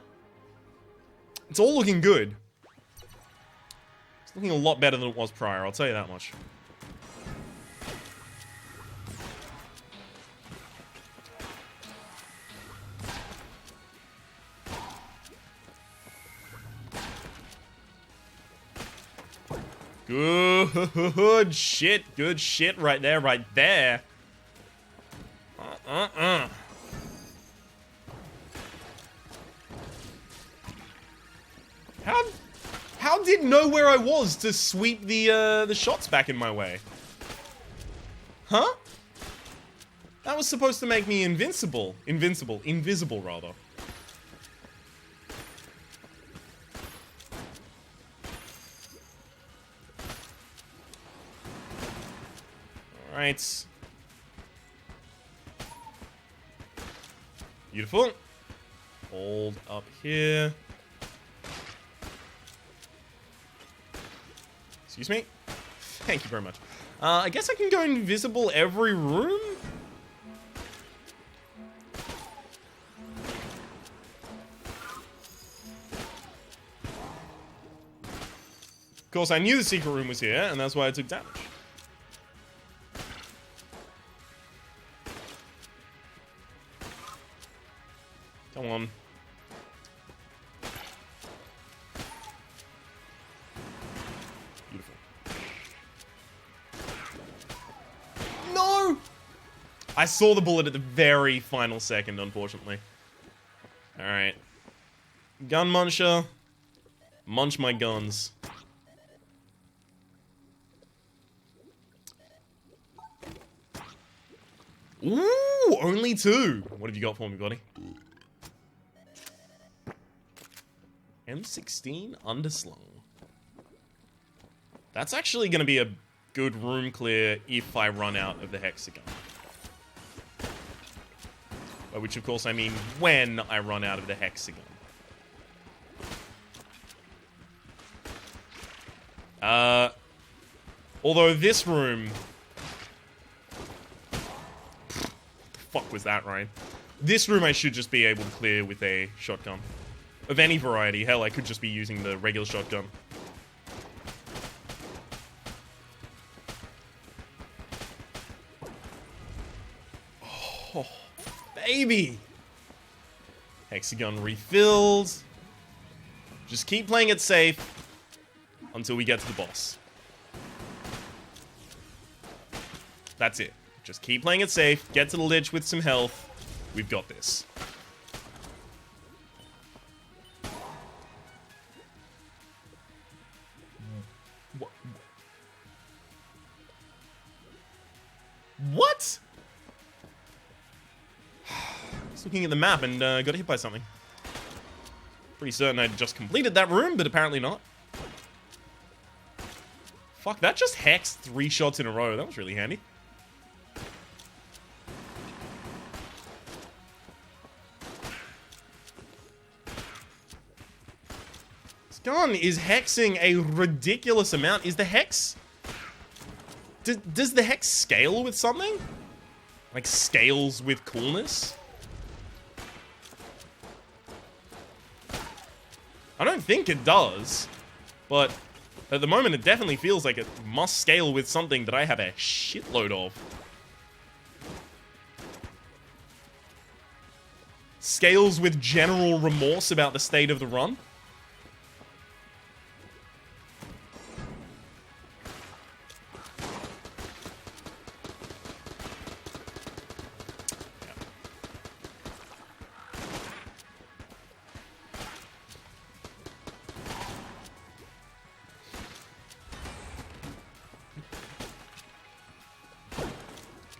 it's all looking good. It's looking a lot better than it was prior, I'll tell you that much. Good shit right there, right there. How did know where I was to sweep the shots back in my way? Huh? That was supposed to make me invisible rather. Alright. Beautiful. Hold up here. Excuse me? Thank you very much. I guess I can go invisible every room? Of course, I knew the secret room was here, and that's why I took damage. Come on. Beautiful. No! I saw the bullet at the very final second, unfortunately. Alright. Gun muncher. Munch my guns. Ooh, only 2. What have you got for me, buddy? M16 underslung. That's actually going to be a good room clear if I run out of the hexagon. By which, of course, I mean when I run out of the hexagon. Although this room... What the fuck was that, Ryan? This room I should just be able to clear with a shotgun. Of any variety. Hell, I could just be using the regular shotgun. Oh, baby! Hexagon refilled. Just keep playing it safe until we get to the boss. That's it. Just keep playing it safe, get to the Lich with some health. We've got this. What? Just looking at the map and got hit by something. Pretty certain I'd just completed that room, but apparently not. Fuck, that just hexed 3 shots in a row. That was really handy. This gun is hexing a ridiculous amount. Is the hex... Does the hex scale with something? Like, scales with coolness? I don't think it does, but at the moment it definitely feels like it must scale with something that I have a shitload of. Scales with general remorse about the state of the run.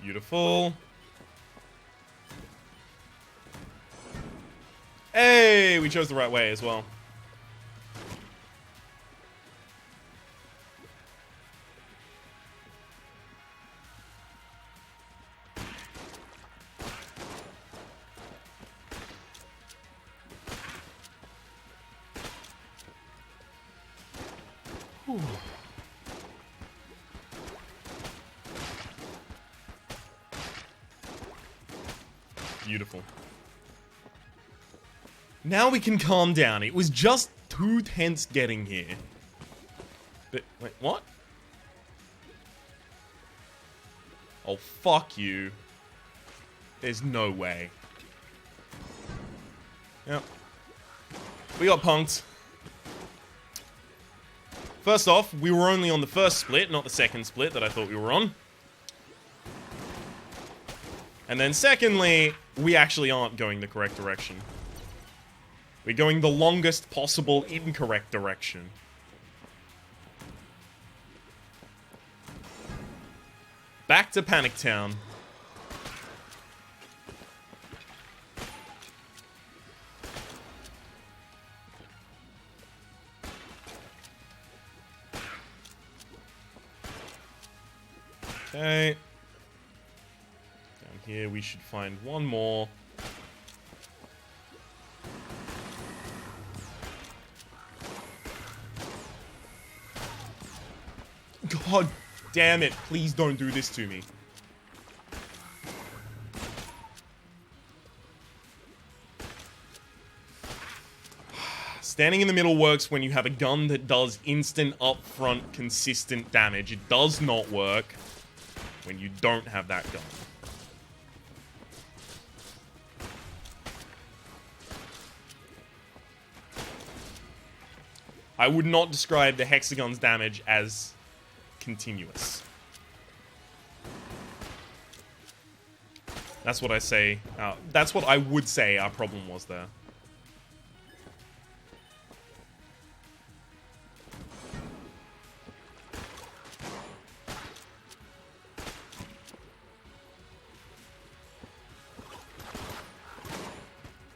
Beautiful. Hey, we chose the right way as well. Whew. Beautiful. Now we can calm down. It was just too tense getting here. But, wait, what? Oh, fuck you. There's no way. Yep. We got punked. First off, we were only on the first split, not the second split that I thought we were on. And then secondly, we actually aren't going the correct direction. We're going the longest possible incorrect direction. Back to Panic Town. Okay. Here we should find one more. God damn it, please don't do this to me. Standing in the middle works when you have a gun that does instant, upfront, consistent damage. It does not work when you don't have that gun. I would not describe the hexagon's damage as continuous. That's what I say. That's what I would say our problem was there.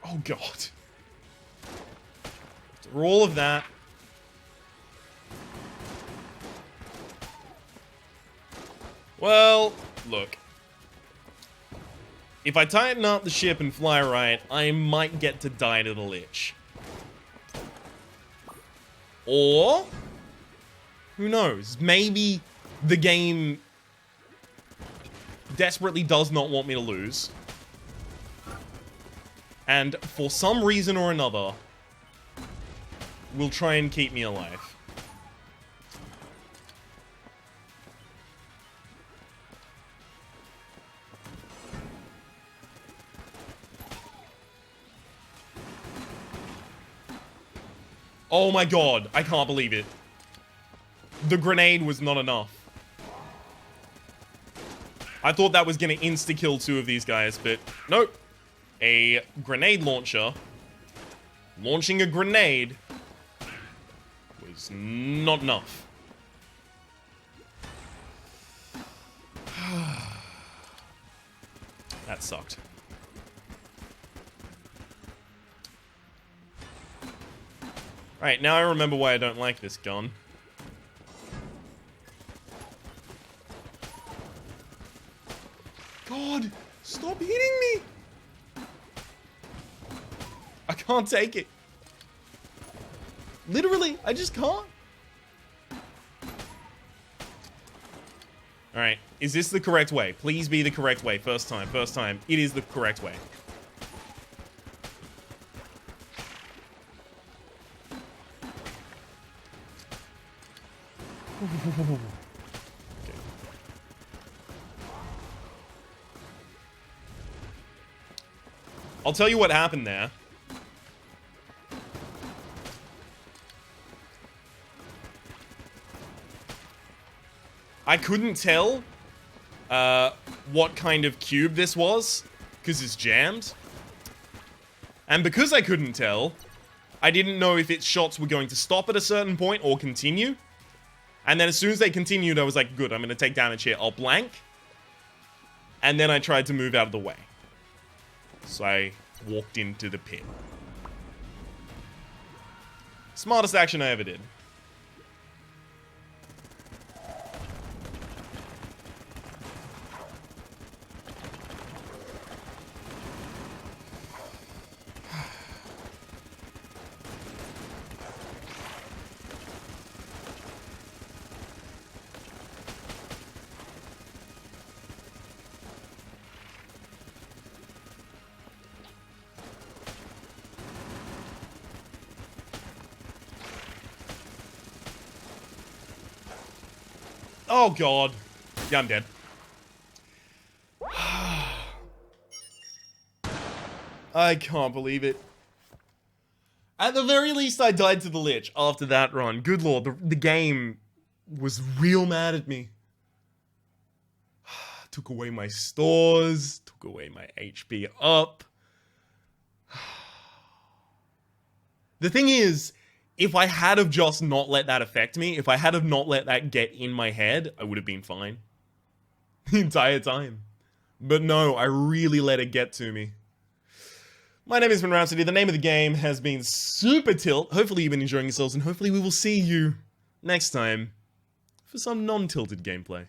Oh god. After all of that. Well, look. If I tighten up the ship and fly right, I might get to die to the Lich. Or, who knows? Maybe the game desperately does not want me to lose. And for some reason or another, will try and keep me alive. Oh my god, I can't believe it. The grenade was not enough. I thought that was gonna insta-kill 2 of these guys, but nope. A grenade launcher launching a grenade was not enough. That sucked. Alright, now I remember why I don't like this gun. God, stop hitting me! I can't take it. Literally, I just can't. Alright, is this the correct way? Please be the correct way. First time, first time. It is the correct way. Okay. I'll tell you what happened there. I couldn't tell what kind of cube this was, because it's jammed. And because I couldn't tell, I didn't know if its shots were going to stop at a certain point or continue. And then as soon as they continued, I was like, good, I'm going to take damage here. I'll blank. And then I tried to move out of the way. So I walked into the pit. Smartest action I ever did. Oh god. Yeah, I'm dead. I can't believe it. At the very least, I died to the Lich after that run. Good lord, the game was real mad at me. Took away my stores, took away my HP up. The thing is, if I had have just not let that affect me, if I had have not let that get in my head, I would have been fine. The entire time. But no, I really let it get to me. My name has been Rhapsody. The name of the game has been Super Tilt. Hopefully you've been enjoying yourselves, and hopefully we will see you next time for some non-tilted gameplay.